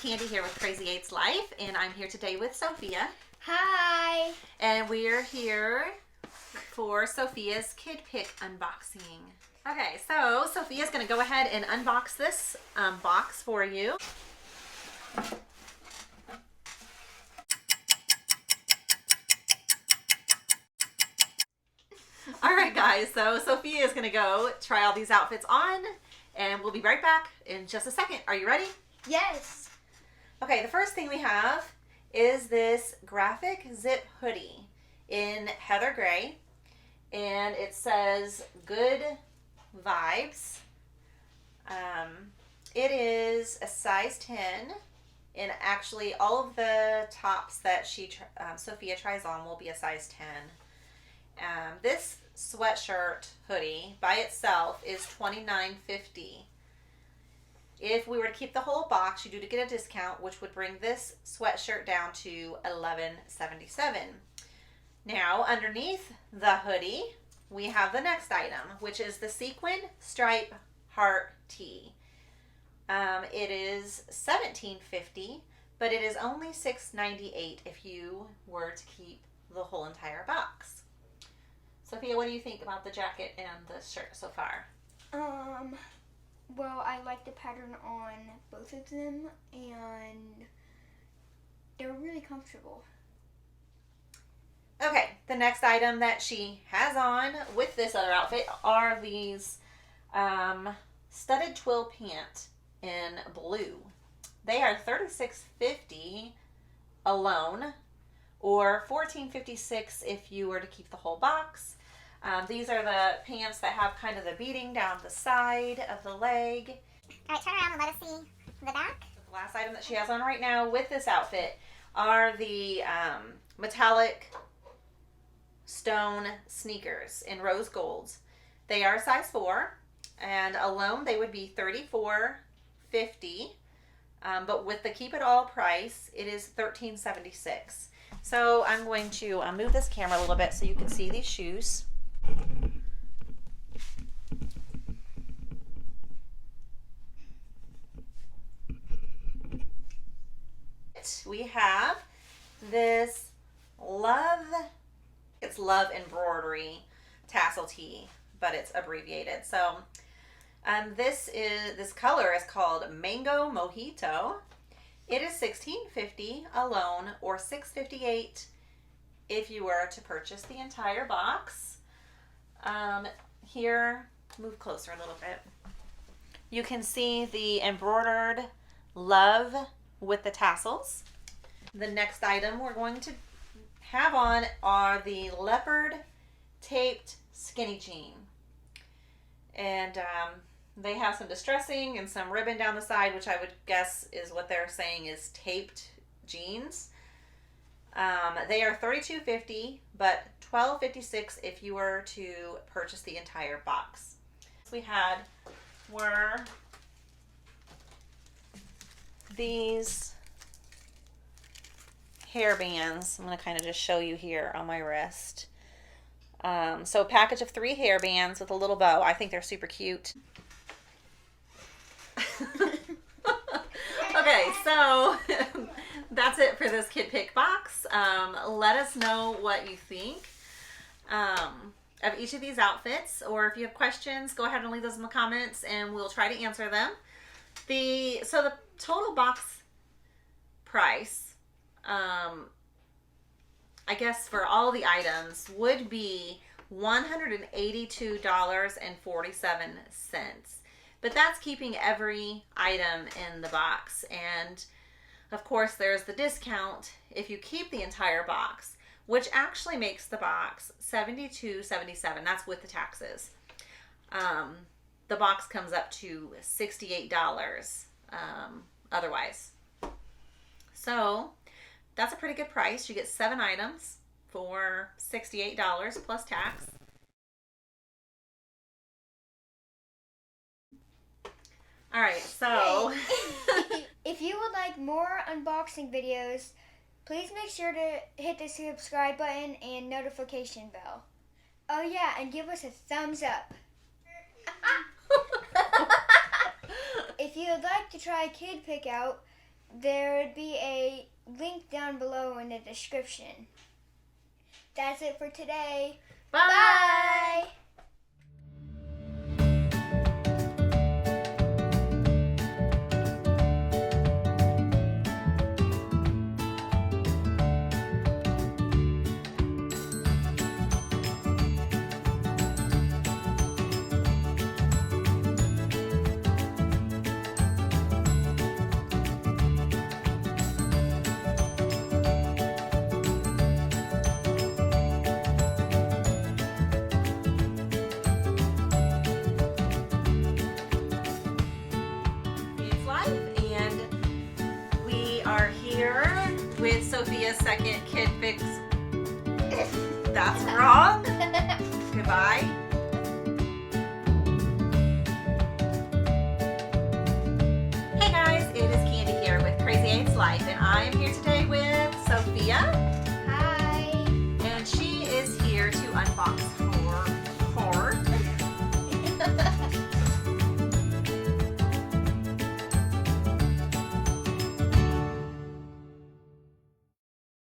Candy here with Crazy 8's Life, and I'm here today with Sophia. Hi! And we're here for Sophia's KidPik unboxing. Okay, so Sophia's going to go ahead and unbox this box for you. Alright guys, so Sophia is going to go try all these outfits on, and we'll be right back in just a second. Are you ready? Yes! Okay, the first thing we have is this graphic zip hoodie in heather gray, and it says good vibes. It is a size 10, and actually all of the tops that Sophia tries on will be a size 10. This sweatshirt hoodie by itself is $29.50. If we were to keep the whole box, you do get a discount, which would bring this sweatshirt down to $11.77. Now, underneath the hoodie, we have the next item, which is the sequin stripe heart tee. It is $17.50, but it is only $6.98 if you were to keep the whole entire box. Sophia, what do you think about the jacket and the shirt so far? Well, I like the pattern on both of them, and they're really comfortable. Okay, the next item that she has on with this other outfit are these studded twill pants in blue. They are $36.50 alone, or $14.56 if you were to keep the whole box. These are the pants that have kind of the beading down the side of the leg. All right, turn around and let us see the back. The last item that she has on right now with this outfit are the metallic stone sneakers in rose golds. They are size 4, and alone they would be $34.50. But with the keep it all price, it is $13.76. So I'm going to move this camera a little bit so you can see these shoes. We have this it's love embroidery tassel tee, but it's abbreviated. So this color is called Mango Mojito. It is $16.50 alone, or $6.58 if you were to purchase the entire box. Here, move closer a little bit. You can see the embroidered love with the tassels. The next item we're going to have on are the leopard taped skinny jean. And they have some distressing and some ribbon down the side, which I would guess is what they're saying is taped jeans. They are $32.50, but $12.56 if you were to purchase the entire box. We were these hairbands. I'm going to kind of just show you here on my wrist. So a package of 3 hairbands with a little bow. I think they're super cute. Okay, so that's it for this KidPik box. Let us know what you think of each of these outfits, or if you have questions, go ahead and leave those in the comments and we'll try to answer them. So the total box price, I guess for all the items, would be $182.47. But that's keeping every item in the box. And of course there's the discount if you keep the entire box, which actually makes the box $72.77. That's with the taxes. The box comes up to $68 otherwise. So that's a pretty good price. You get 7 items for $68 plus tax. All right, so If you would like more unboxing videos, please make sure to hit the subscribe button and notification bell. Oh yeah, and give us a thumbs up. If you would like to try KidPik out, there would be a link down below in the description. That's it for today. Bye. Bye. It's life, and we are here with Sophia's second KidPik. That's wrong. Goodbye. Hey guys, it is Candy here with Crazy Eight's Life, and I am here today with Sophia, Hi. and she is here to unbox